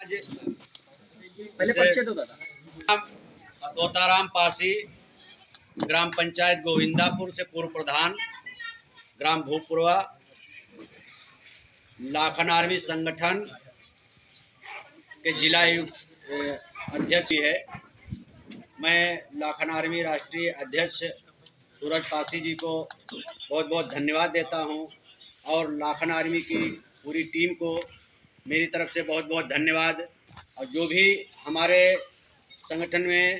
आज पहले परिचय दो दादा। तोताराम पासी, ग्राम पंचायत गोविंदापुर से पूर्व प्रधान, ग्राम भूपुरवा, लाखन आर्मी संगठन के जिला अध्यक्ष है। मैं लाखन आर्मी राष्ट्रीय अध्यक्ष सूरज पासी जी को बहुत बहुत धन्यवाद देता हूं और लाखन आर्मी की पूरी टीम को मेरी तरफ से बहुत बहुत धन्यवाद। और जो भी हमारे संगठन में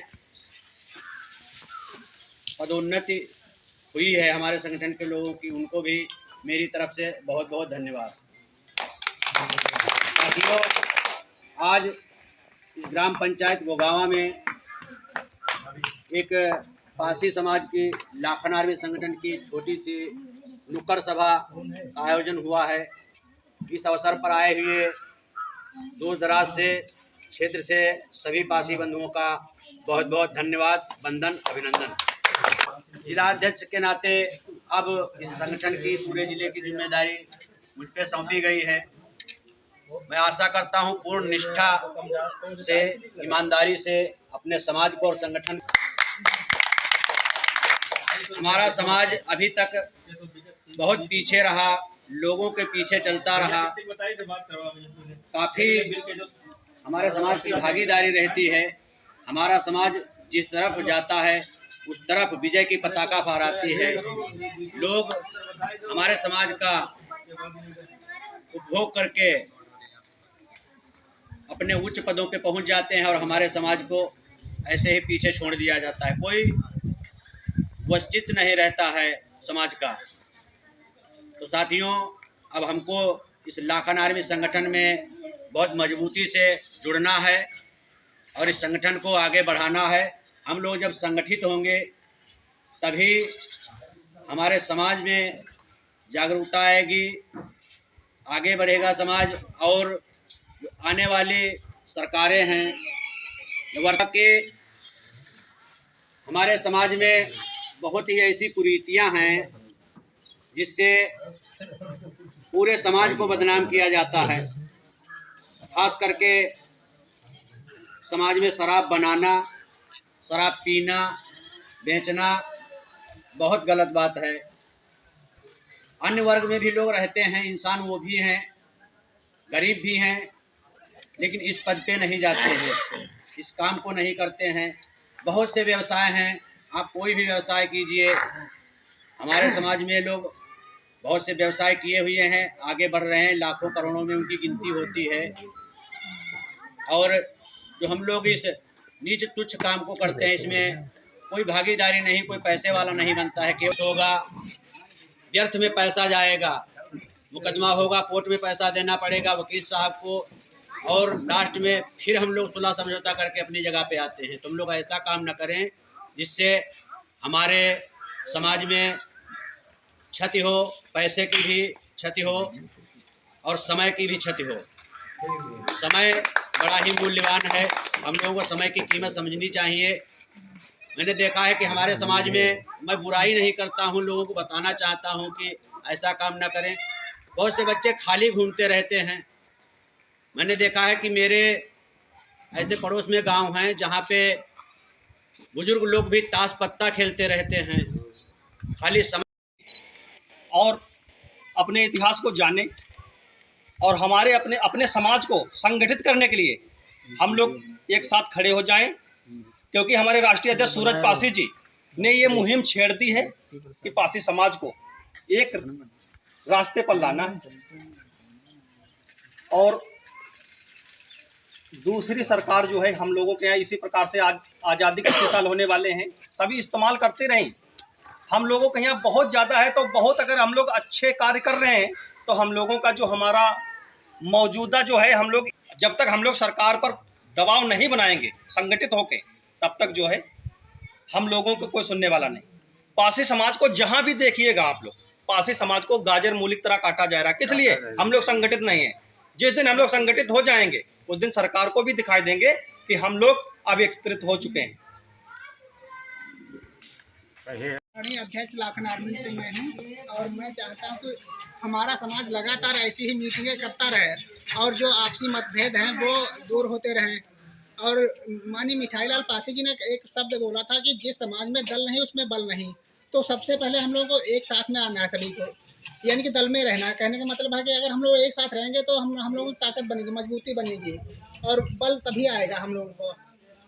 पदोन्नति हुई है हमारे संगठन के लोगों की, उनको भी मेरी तरफ से बहुत बहुत धन्यवाद। साथियों, आज इस ग्राम पंचायत गोगावा में एक पासी समाज की लाखन आर्मी संगठन की छोटी सी नुक्कड़ सभा का आयोजन हुआ है। इस अवसर पर आए हुए दूर दराज से क्षेत्र से सभी पासी बंधुओं का बहुत बहुत धन्यवाद, वंदन, अभिनंदन। जिला अध्यक्ष के नाते अब इस संगठन की पूरे जिले की जिम्मेदारी मुझ पे सौंपी गई है। मैं आशा करता हूं पूर्ण निष्ठा से, ईमानदारी से अपने समाज को और संगठन, हमारा समाज अभी तक बहुत पीछे रहा, लोगों के पीछे चलता रहा। काफ़ी हमारे समाज की भागीदारी रहती है। हमारा समाज जिस तरफ जाता है उस तरफ विजय की पताका फहराती है। लोग हमारे समाज का उपभोग करके अपने उच्च पदों पे पहुंच जाते हैं और हमारे समाज को ऐसे ही पीछे छोड़ दिया जाता है। कोई वंचित नहीं रहता है समाज का। तो साथियों, अब हमको इस लाखन आर्मी संगठन में बहुत मजबूती से जुड़ना है और इस संगठन को आगे बढ़ाना है। हम लोग जब संगठित होंगे तभी हमारे समाज में जागरूकता आएगी, आगे बढ़ेगा समाज। और आने वाली सरकारें हैं वर्तमान के, हमारे समाज में बहुत ही ऐसी कुरीतियां हैं जिससे पूरे समाज को बदनाम किया जाता है। खास करके समाज में शराब बनाना, शराब पीना, बेचना बहुत गलत बात है। अन्य वर्ग में भी लोग रहते हैं, इंसान वो भी हैं, गरीब भी हैं, लेकिन इस पद पे नहीं जाते हैं, इस काम को नहीं करते हैं। बहुत से व्यवसाय हैं, आप कोई भी व्यवसाय कीजिए। हमारे समाज में लोग बहुत से व्यवसाय किए हुए हैं, आगे बढ़ रहे हैं, लाखों करोड़ों में उनकी गिनती होती है। और जो हम लोग इस नीच तुच्छ काम को करते हैं, इसमें कोई भागीदारी नहीं, कोई पैसे वाला नहीं बनता है। केस होगा, व्यर्थ में पैसा जाएगा, मुकदमा होगा, कोर्ट में पैसा देना पड़ेगा वकील साहब को, और लास्ट में फिर हम लोग सुलह समझौता करके अपनी जगह पे आते हैं। तुम लोग ऐसा काम न करें जिससे हमारे समाज में क्षति हो, पैसे की भी क्षति हो और समय की भी क्षति हो। समय बड़ा ही मूल्यवान है, हम लोगों को समय की कीमत समझनी चाहिए। मैंने देखा है कि हमारे समाज में, मैं बुराई नहीं करता हूं, लोगों को बताना चाहता हूं कि ऐसा काम ना करें। बहुत से बच्चे खाली घूमते रहते हैं। मैंने देखा है कि मेरे ऐसे पड़ोस में गांव हैं जहां पे बुजुर्ग लोग भी ताश पत्ता खेलते रहते हैं खाली समय। और अपने इतिहास को जाने और हमारे अपने अपने समाज को संगठित करने के लिए हम लोग एक साथ खड़े हो जाएं, क्योंकि हमारे राष्ट्रीय अध्यक्ष सूरज पासी जी ने ये मुहिम छेड़ दी है कि पासी समाज को एक रास्ते पर लाना है। और दूसरी सरकार जो है, हम लोगों के यहाँ इसी प्रकार से आज़ादी के 60 साल होने वाले हैं, सभी इस्तेमाल करते रहें। हम लोगों के यहाँ बहुत ज़्यादा है, तो बहुत अगर हम लोग अच्छे कार्य कर रहे हैं तो हम लोगों का जो हमारा मौजूदा जो है, हम लोग जब तक हम लोग सरकार पर दबाव नहीं बनाएंगे संगठित होके, तब तक जो है हम लोगों को कोई सुनने वाला नहीं। पासी समाज को जहाँ भी देखिएगा आप लोग, पासी समाज को गाजर मूली की तरह काटा जा रहा है। किस लिए? हम लोग संगठित नहीं है। जिस दिन हम लोग संगठित हो जाएंगे उस दिन सरकार को भी दिखाई देंगे कि हम लोग अब एकत्रित हो चुके हैं। अड़े अध्यक्ष लाखन आर्मी से मैं हूँ और मैं चाहता हूँ कि हमारा समाज लगातार ऐसी ही मीटिंगें करता रहे और जो आपसी मतभेद हैं वो दूर होते रहें। और माननीय मिठाईलाल पासी जी ने एक शब्द बोला था कि जिस समाज में दल नहीं उसमें बल नहीं। तो सबसे पहले हम लोगों को एक साथ में आना है सभी को, यानी कि दल में रहना है। कहने का मतलब है कि अगर हम लोग एक साथ रहेंगे तो हम लोगों की ताकत बनेगी, मजबूती बनेगी और बल तभी आएगा हम लोगों को।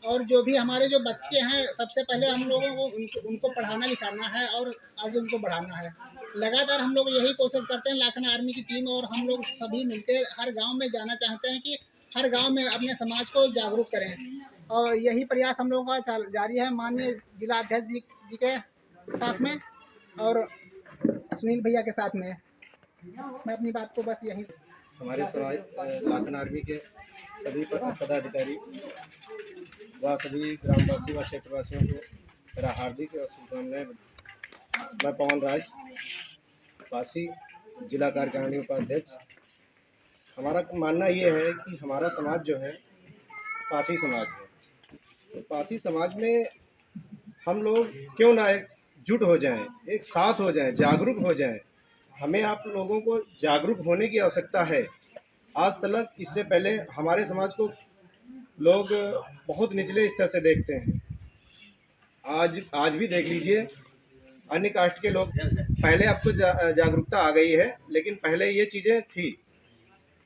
और जो भी हमारे जो बच्चे हैं सबसे पहले हम लोगों को उनको पढ़ाना लिखाना है और आगे उनको बढ़ाना है। लगातार हम लोग यही कोशिश करते हैं, लाखन आर्मी की टीम और हम लोग सभी मिलकर हर गांव में जाना चाहते हैं कि हर गांव में अपने समाज को जागरूक करें और यही प्रयास हम लोगों का जारी है माननीय जिला अध्यक्ष जी के साथ में और सुनील भैया के साथ में। मैं अपनी बात को बस यही। हमारे समाज लाखन आर्मी के सभी पदाधिकारी व सभी ग्रामवासी व क्षेत्रवासियों को मेरा हार्दिक शुभकामनाएं। मैं पवन राज पासी, जिला कार्यकारिणी उपाध्यक्ष। हमारा मानना ये है कि हमारा समाज जो है पासी समाज है, तो पासी समाज में हम लोग क्यों ना एकजुट हो जाएं, एक साथ हो जाएं, जागरूक हो जाएं। हमें आप लोगों को जागरूक होने की आवश्यकता है। आज तक इससे पहले हमारे समाज को लोग बहुत निचले स्तर से देखते हैं। आज भी देख लीजिए, अन्य कास्ट के लोग, पहले अब तो जागरूकता आ गई है, लेकिन पहले ये चीज़ें थी।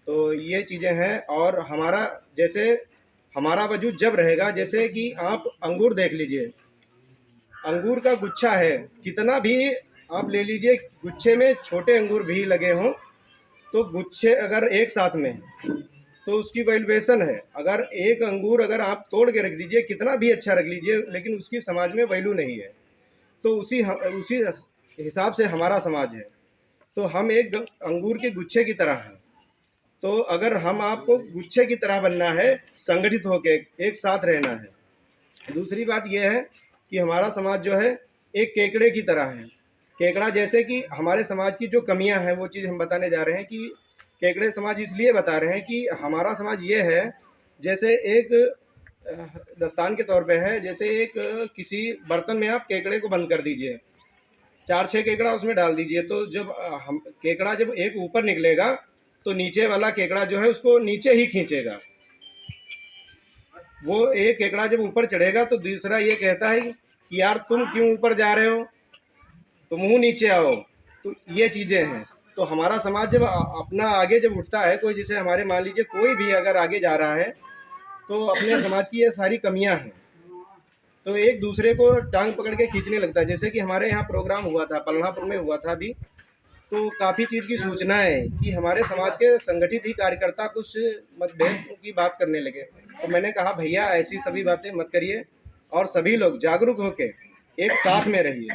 तो ये चीज़ें हैं और हमारा वजूद जब रहेगा, जैसे कि आप अंगूर देख लीजिए, अंगूर का गुच्छा है, कितना भी आप ले लीजिए, गुच्छे में छोटे अंगूर भी लगे हों तो गुच्छे अगर एक साथ में तो उसकी वैल्यूएशन है। अगर एक अंगूर अगर आप तोड़ के रख दीजिए, कितना भी अच्छा रख लीजिए, लेकिन उसकी समाज में वैल्यू नहीं है। तो उसी हिसाब से हमारा समाज है। तो हम एक अंगूर के गुच्छे की तरह हैं। तो अगर हम आपको गुच्छे की तरह बनना है, संगठित होकर एक साथ रहना है। दूसरी बात यह है कि हमारा समाज जो है एक केकड़े की तरह है। केकड़ा, जैसे कि हमारे समाज की जो कमियां हैं वो चीज़ हम बताने जा रहे हैं कि केकड़े समाज इसलिए बता रहे हैं कि हमारा समाज ये है, जैसे एक दस्तान के तौर पे है, जैसे एक किसी बर्तन में आप केकड़े को बंद कर दीजिए, 4-6 केकड़ा उसमें डाल दीजिए, तो जब केकड़ा जब एक ऊपर निकलेगा तो नीचे वाला केकड़ा जो है उसको नीचे ही खींचेगा। वो एक केकड़ा जब ऊपर चढ़ेगा तो दूसरा ये कहता है कि यार तुम क्यों ऊपर जा रहे हो, तो मुँह नीचे आओ। तो ये चीज़ें हैं। तो हमारा समाज जब अपना आगे जब उठता है, कोई जैसे हमारे मान लीजिए कोई भी अगर आगे जा रहा है तो अपने समाज की ये सारी कमियां हैं, तो एक दूसरे को टांग पकड़ के खींचने लगता है। जैसे कि हमारे यहाँ प्रोग्राम हुआ था, पलनापुर में हुआ था अभी, तो काफ़ी चीज़ की सूचना है कि हमारे समाज के संगठित ही कार्यकर्ता कुछ मतभेद की बात करने लगे। तो मैंने कहा भैया ऐसी सभी बातें मत करिए और सभी लोग जागरूक होकर एक साथ में रहिए।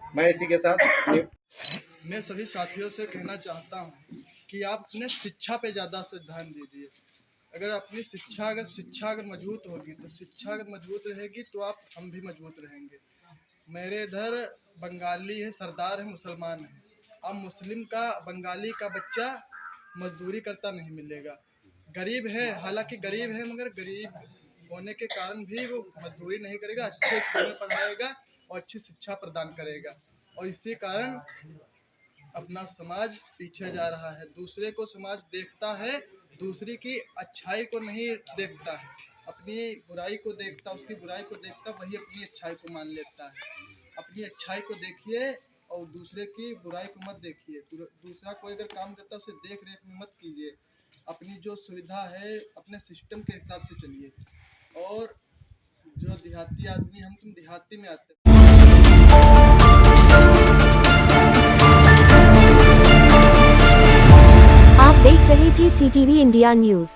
मैं इसी के साथ मैं सभी साथियों से कहना चाहता हूं कि आप अपने शिक्षा पे ज़्यादा से ध्यान दीजिए। अगर अपनी शिक्षा अगर मजबूत होगी तो शिक्षा अगर मजबूत रहेगी तो हम भी मजबूत रहेंगे। मेरे इधर बंगाली है, सरदार है, मुसलमान है। अब मुस्लिम का बंगाली का बच्चा मजदूरी करता नहीं मिलेगा। गरीब है, हालांकि गरीब है, मगर गरीब होने के कारण भी वो मजदूरी नहीं करेगा, अच्छे स्कूल में पढ़ाएगा और अच्छी शिक्षा प्रदान करेगा। और इसी कारण अपना समाज पीछे जा रहा है। दूसरे को समाज देखता है, दूसरी की अच्छाई को नहीं देखता है, अपनी बुराई को देखता, उसकी बुराई को देखता, वही अपनी अच्छाई को मान लेता है। अपनी अच्छाई को देखिए और दूसरे की बुराई को मत देखिए। दूसरा कोई अगर काम करता है उसे देख रेख में मत कीजिए। अपनी जो सुविधा है अपने सिस्टम के हिसाब से चलिए। और जो देहाती आदमी, हम तुम देहाती में आते हैं। आप देख रहे थे CTV इंडिया न्यूज।